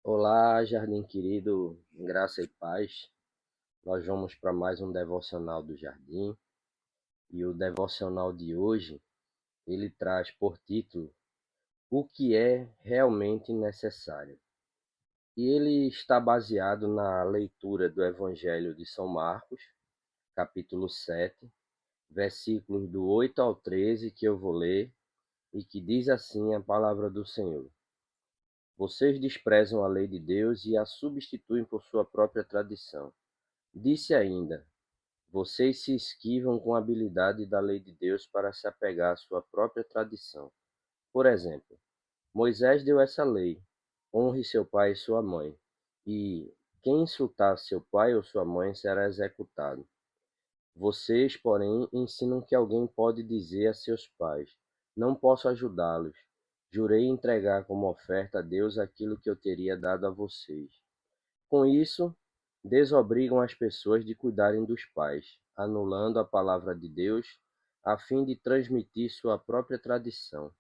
Olá, Jardim querido, graça e paz. Nós vamos para mais um devocional do Jardim e o devocional de hoje ele traz por título O que é realmente necessário. E ele está baseado na leitura do Evangelho de São Marcos, capítulo 7, versículos do 8 ao 13, que eu vou ler e que diz assim a palavra do Senhor. Vocês desprezam a lei de Deus e a substituem por sua própria tradição. Disse ainda: Vocês se esquivam com habilidade da lei de Deus para se apegar à sua própria tradição. Por exemplo, Moisés deu essa lei: honre seu pai e sua mãe, e quem insultar seu pai ou sua mãe será executado. Vocês, porém, ensinam que alguém pode dizer a seus pais: não posso ajudá-los. Jurei entregar como oferta a Deus aquilo que eu teria dado a vocês. Com isso, desobrigam as pessoas de cuidarem dos pais, anulando a palavra de Deus, a fim de transmitir sua própria tradição.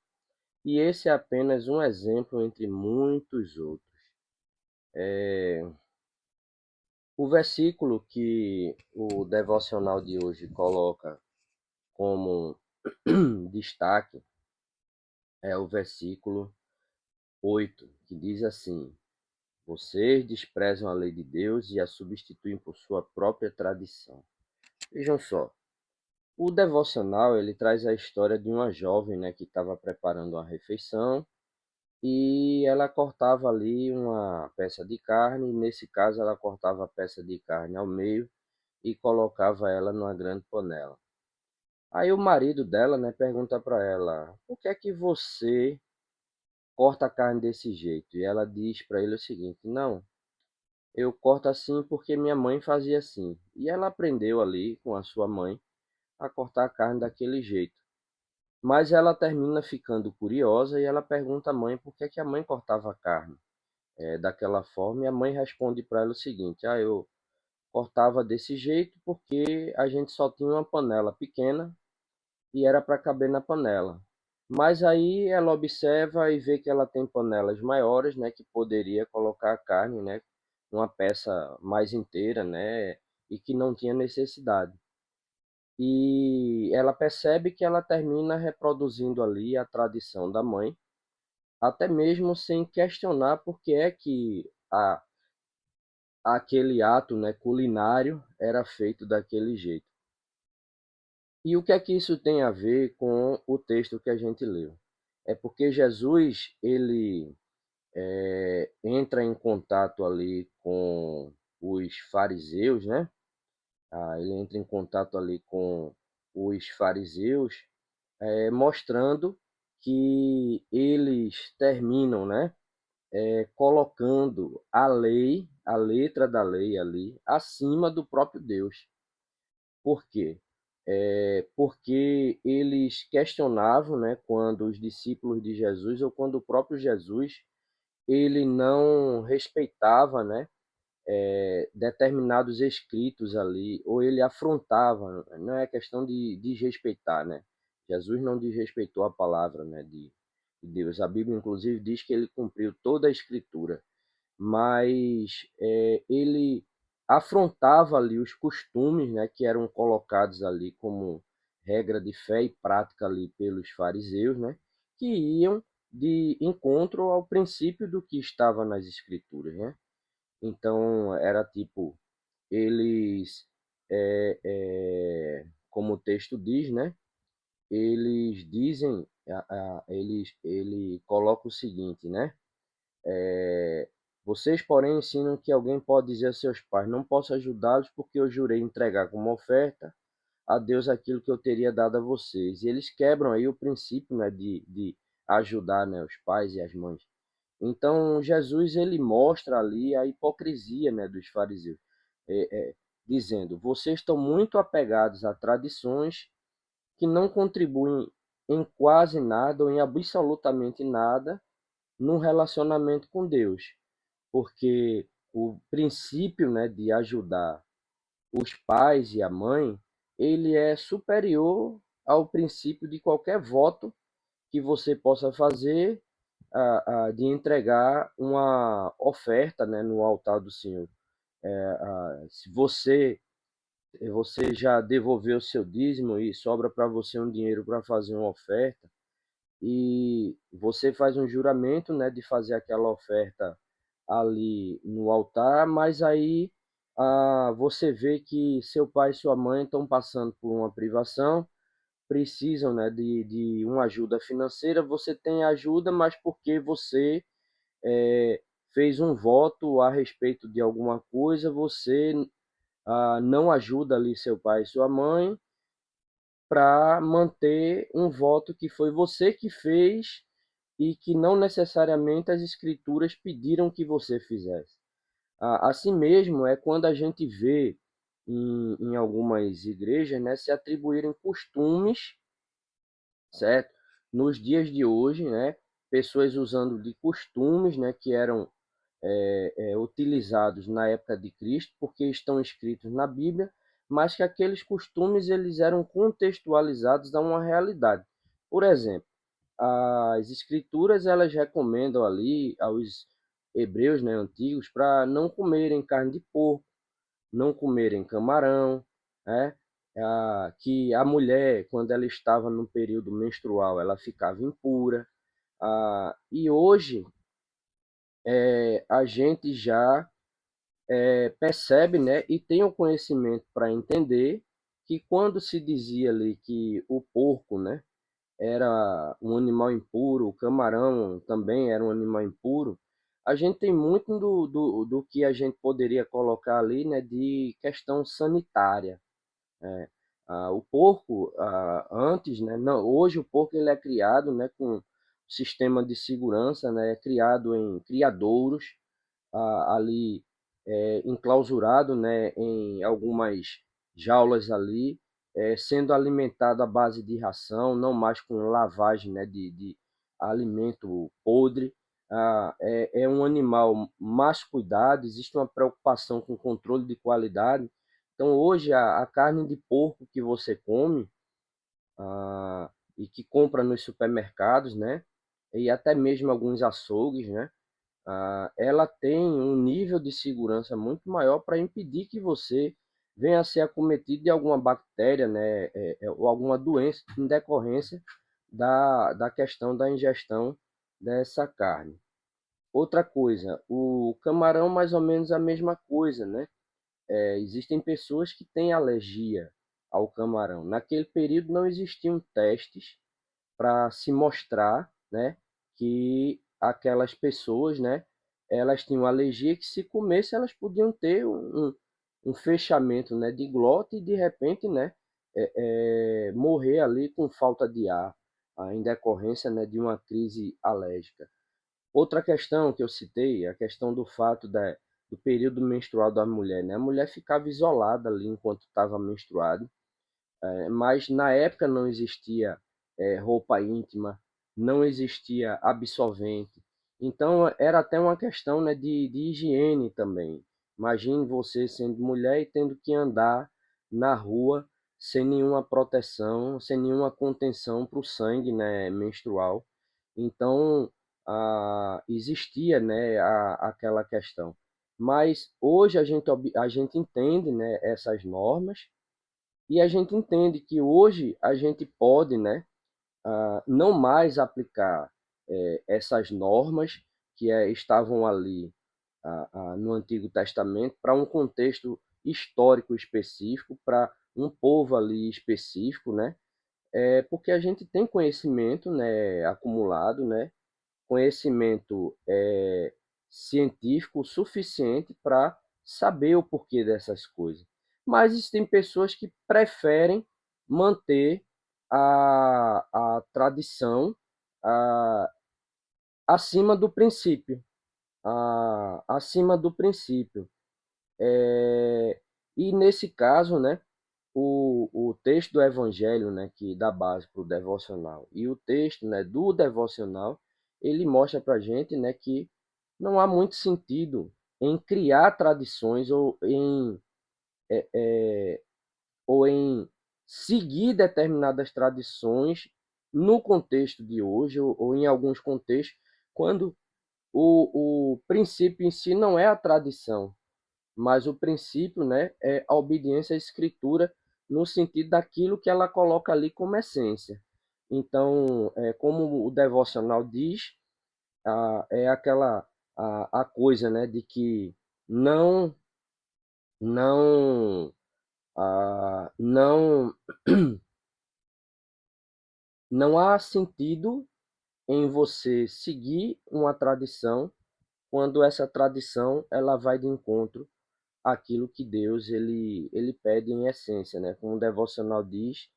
E esse é apenas um exemplo entre muitos outros. É, O versículo que o devocional de hoje coloca como destaque é o versículo 8, que diz assim: Vocês desprezam a lei de Deus e a substituem por sua própria tradição. Vejam só, o devocional ele traz a história de uma jovem, né, que estava preparando uma refeição e ela cortava ali uma peça de carne. E nesse caso, ela cortava a peça de carne ao meio e colocava ela numa grande panela. Aí o marido dela, né, pergunta para ela: Por que é que você corta a carne desse jeito? E ela diz para ele o seguinte: Não, eu corto assim porque minha mãe fazia assim. E ela aprendeu ali com a sua mãe a cortar a carne daquele jeito. Mas ela termina ficando curiosa e ela pergunta à mãe por que que a mãe cortava a carne daquela forma. E a mãe responde para ela o seguinte: eu cortava desse jeito porque a gente só tinha uma panela pequena e era para caber na panela. Mas aí ela observa e vê que ela tem panelas maiores, né, que poderia colocar a carne, né, uma peça mais inteira, né, e que não tinha necessidade. E ela percebe que ela termina reproduzindo ali a tradição da mãe, até mesmo sem questionar por que é que aquele ato, né, culinário era feito daquele jeito. E o que é que isso tem a ver com o texto que a gente leu? É porque Jesus ele entra em contato ali com os fariseus, né? Ele entra em contato ali com os fariseus, mostrando que eles terminam, né, colocando a lei, a letra da lei ali, acima do próprio Deus. Por quê? Porque eles questionavam, né, quando os discípulos de Jesus ou quando o próprio Jesus ele não respeitava, né, determinados escritos ali, ou ele afrontava, não é questão de desrespeitar, né? Jesus não desrespeitou a palavra, né, de Deus. A Bíblia, inclusive, diz que ele cumpriu toda a escritura, mas ele afrontava ali os costumes, né, que eram colocados ali como regra de fé e prática ali pelos fariseus, né, que iam de encontro ao princípio do que estava nas escrituras, né? Então era tipo, eles, como o texto diz, né? Eles dizem, ele coloca o seguinte, né? Vocês, porém, ensinam que alguém pode dizer a seus pais: Não posso ajudá-los porque eu jurei entregar como oferta a Deus aquilo que eu teria dado a vocês. E eles quebram aí o princípio, né, de ajudar, né, os pais e as mães. Então, Jesus ele mostra ali a hipocrisia, né, dos fariseus, dizendo: vocês estão muito apegados a tradições que não contribuem em quase nada ou em absolutamente nada no relacionamento com Deus, porque o princípio, né, de ajudar os pais e a mãe, ele é superior ao princípio de qualquer voto que você possa fazer de entregar uma oferta, né, no altar do Senhor. Se você já devolveu o seu dízimo e sobra para você um dinheiro para fazer uma oferta, e você faz um juramento, né, de fazer aquela oferta ali no altar, mas aí você vê que seu pai e sua mãe estão passando por uma privação, precisam, né, de uma ajuda financeira, você tem ajuda, mas porque você eh, fez um voto a respeito de alguma coisa, você não ajuda ali seu pai e sua mãe para manter um voto que foi você que fez e que não necessariamente as escrituras pediram que você fizesse. Assim mesmo é quando a gente vê em algumas igrejas, né, se atribuírem costumes, certo? Nos dias de hoje, né, pessoas usando de costumes, né, que eram utilizados na época de Cristo, porque estão escritos na Bíblia, mas que aqueles costumes eles eram contextualizados a uma realidade. Por exemplo, as escrituras elas recomendam ali aos hebreus, né, antigos, para não comerem carne de porco, não comerem camarão, né? Que a mulher, quando ela estava no período menstrual, ela ficava impura. E hoje a gente já percebe, né, e tem o conhecimento para entender que quando se dizia ali que o porco, né, era um animal impuro, o camarão também era um animal impuro, a gente tem muito do que a gente poderia colocar ali, né, de questão sanitária. Né? O porco, antes, né, não, hoje o porco ele é criado, né, com sistema de segurança, né, é criado em criadouros, ali enclausurado, né, em algumas jaulas ali, sendo alimentado à base de ração, não mais com lavagem, né, de alimento podre. É um animal mais cuidado, existe uma preocupação com o controle de qualidade. Então, hoje, a carne de porco que você come e que compra nos supermercados, né, e até mesmo alguns açougues, né, ela tem um nível de segurança muito maior para impedir que você venha a ser acometido de alguma bactéria, né, ou alguma doença em decorrência da questão da ingestão dessa carne. Outra coisa, o camarão mais ou menos a mesma coisa, né? Existem pessoas que têm alergia ao camarão. Naquele período não existiam testes para se mostrar, né, que aquelas pessoas, né, elas tinham alergia que se comesse elas podiam ter um fechamento, né, de glota e de repente, né, morrer ali com falta de ar, em decorrência, né, de uma crise alérgica. Outra questão que eu citei é a questão do fato do período menstrual da mulher, né? A mulher ficava isolada ali enquanto estava menstruada, mas na época não existia roupa íntima, não existia absorvente. Então era até uma questão, né, de higiene também. Imagine você sendo mulher e tendo que andar na rua sem nenhuma proteção, sem nenhuma contenção para o sangue, né, menstrual. Então existia, né, aquela questão. Mas hoje a gente entende, né, essas normas e a gente entende que hoje a gente pode, né, não mais aplicar essas normas que estavam ali no Antigo Testamento para um contexto histórico específico, para um povo ali específico, né? Porque a gente tem conhecimento, né, acumulado, né, conhecimento científico suficiente para saber o porquê dessas coisas. Mas existem pessoas que preferem manter a tradição a, acima do princípio. Acima do princípio. E nesse caso, né, o texto do Evangelho, né, que dá base para o devocional, e o texto, né, do devocional, ele mostra para a gente, né, que não há muito sentido em criar tradições ou em seguir determinadas tradições no contexto de hoje ou em alguns contextos, quando o princípio em si não é a tradição, mas o princípio, né, é a obediência à Escritura no sentido daquilo que ela coloca ali como essência. Então, como o devocional diz, é aquela a coisa, né, de que não não não não há sentido em você seguir uma tradição quando essa tradição ela vai de encontro àquilo que Deus ele pede em essência, né? Como o devocional diz,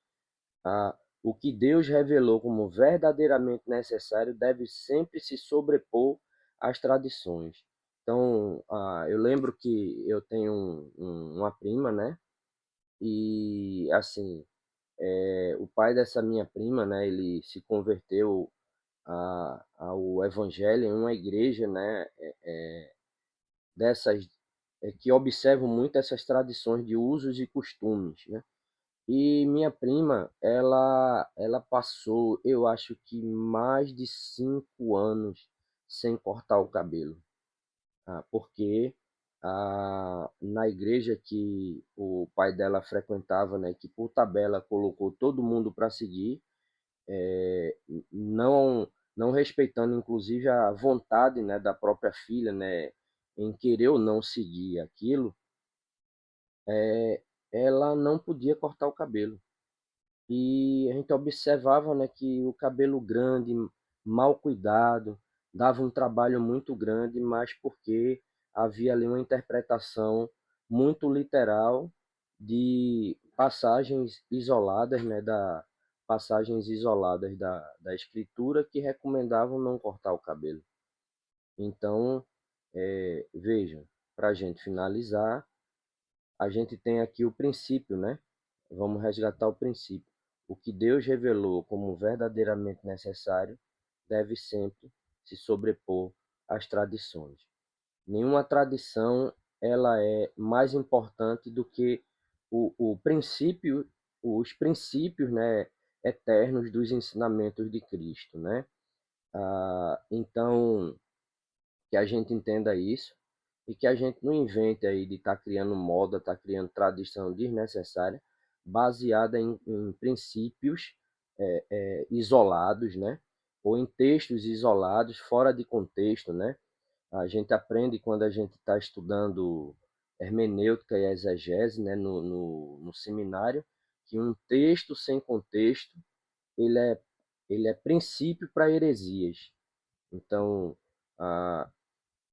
o que Deus revelou como verdadeiramente necessário deve sempre se sobrepor às tradições. Então, eu lembro que eu tenho uma prima, né? E assim, o pai dessa minha prima, né? Ele se converteu ao Evangelho em uma igreja, né? Dessas que observam muito essas tradições de usos e costumes, né? E minha prima, ela passou, eu acho que mais de 5 anos sem cortar o cabelo, porque na igreja que o pai dela frequentava, né, que por tabela colocou todo mundo para seguir, não não respeitando inclusive a vontade, né, da própria filha, né, em querer ou não seguir aquilo, ela não podia cortar o cabelo. E a gente observava, né, que o cabelo grande, mal cuidado, dava um trabalho muito grande, mas porque havia ali uma interpretação muito literal de passagens isoladas da escritura que recomendavam não cortar o cabelo. Então, vejam, para a gente finalizar, a gente tem aqui o princípio, né? Vamos resgatar o princípio. O que Deus revelou como verdadeiramente necessário deve sempre se sobrepor às tradições. Nenhuma tradição ela é mais importante do que o princípio, os princípios, né, eternos dos ensinamentos de Cristo, né? Então, que a gente entenda isso e que a gente não invente aí de estar criando moda, estar criando tradição desnecessária, baseada em princípios isolados, né? Ou em textos isolados, fora de contexto, né? A gente aprende quando a gente está estudando hermenêutica e exegese, né? No seminário, que um texto sem contexto, ele é, ele é princípio para heresias. Então, a,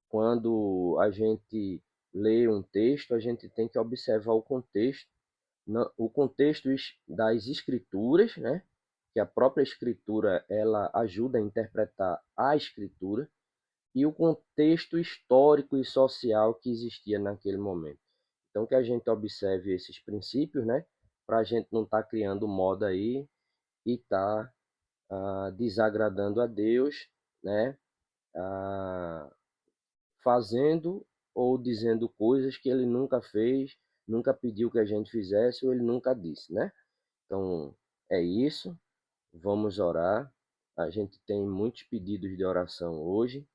quando a gente lê um texto, a gente tem que observar o contexto, o contexto das escrituras, né? Que a própria escritura ela ajuda a interpretar a escritura e o contexto histórico e social que existia naquele momento. Então que a gente observe esses princípios, né? Para a gente não estar criando moda aí e estar desagradando a Deus, né? Ah, fazendo ou dizendo coisas que ele nunca fez, nunca pediu que a gente fizesse ou ele nunca disse, né? Então, é isso. Vamos orar. A gente tem muitos pedidos de oração hoje.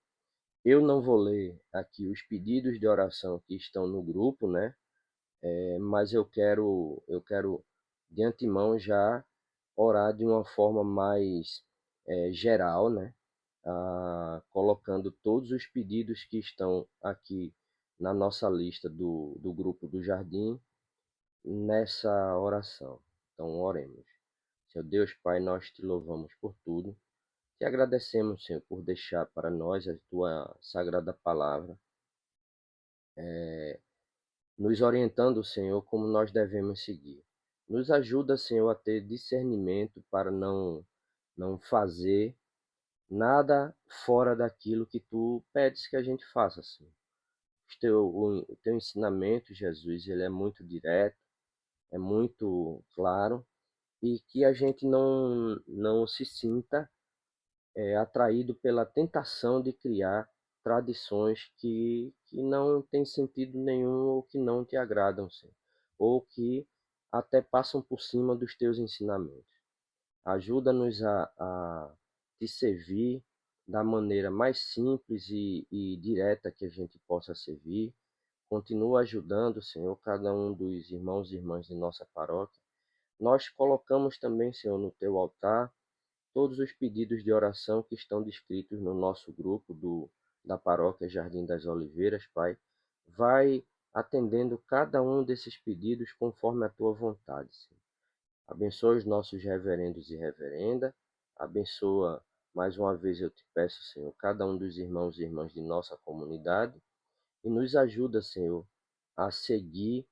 Eu não vou ler aqui os pedidos de oração que estão no grupo, né? Mas eu quero de antemão já orar de uma forma mais geral, né? Colocando todos os pedidos que estão aqui na nossa lista do grupo do Jardim nessa oração. Então, oremos. Senhor Deus, Pai, nós te louvamos por tudo. Te agradecemos, Senhor, por deixar para nós a tua sagrada palavra, nos orientando, Senhor, como nós devemos seguir. Nos ajuda, Senhor, a ter discernimento para não fazer nada fora daquilo que tu pedes que a gente faça, Senhor. O teu ensinamento, Jesus, ele é muito direto, é muito claro, e que a gente não se sinta atraído pela tentação de criar tradições que não têm sentido nenhum ou que não te agradam, Senhor, ou que até passam por cima dos teus ensinamentos. Ajuda-nos a te servir, da maneira mais simples e direta que a gente possa servir. Continua ajudando, Senhor, cada um dos irmãos e irmãs de nossa paróquia. Nós colocamos também, Senhor, no teu altar todos os pedidos de oração que estão descritos no nosso grupo da paróquia Jardim das Oliveiras, Pai. Vai atendendo cada um desses pedidos conforme a tua vontade, Senhor. Abençoa os nossos reverendos e reverenda. Abençoa, mais uma vez eu te peço, Senhor, cada um dos irmãos e irmãs de nossa comunidade. E nos ajuda, Senhor, a seguir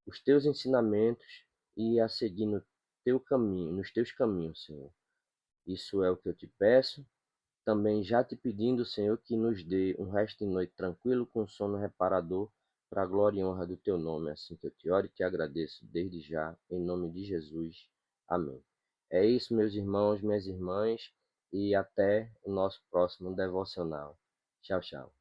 os teus ensinamentos e a seguir no teu caminho, nos teus caminhos, Senhor. Isso é o que eu te peço. Também já te pedindo, Senhor, que nos dê um resto de noite tranquilo, com sono reparador, para a glória e honra do teu nome. Assim que eu te oro e te agradeço desde já, em nome de Jesus. Amém. É isso, meus irmãos, minhas irmãs, e até o nosso próximo devocional. Tchau, tchau.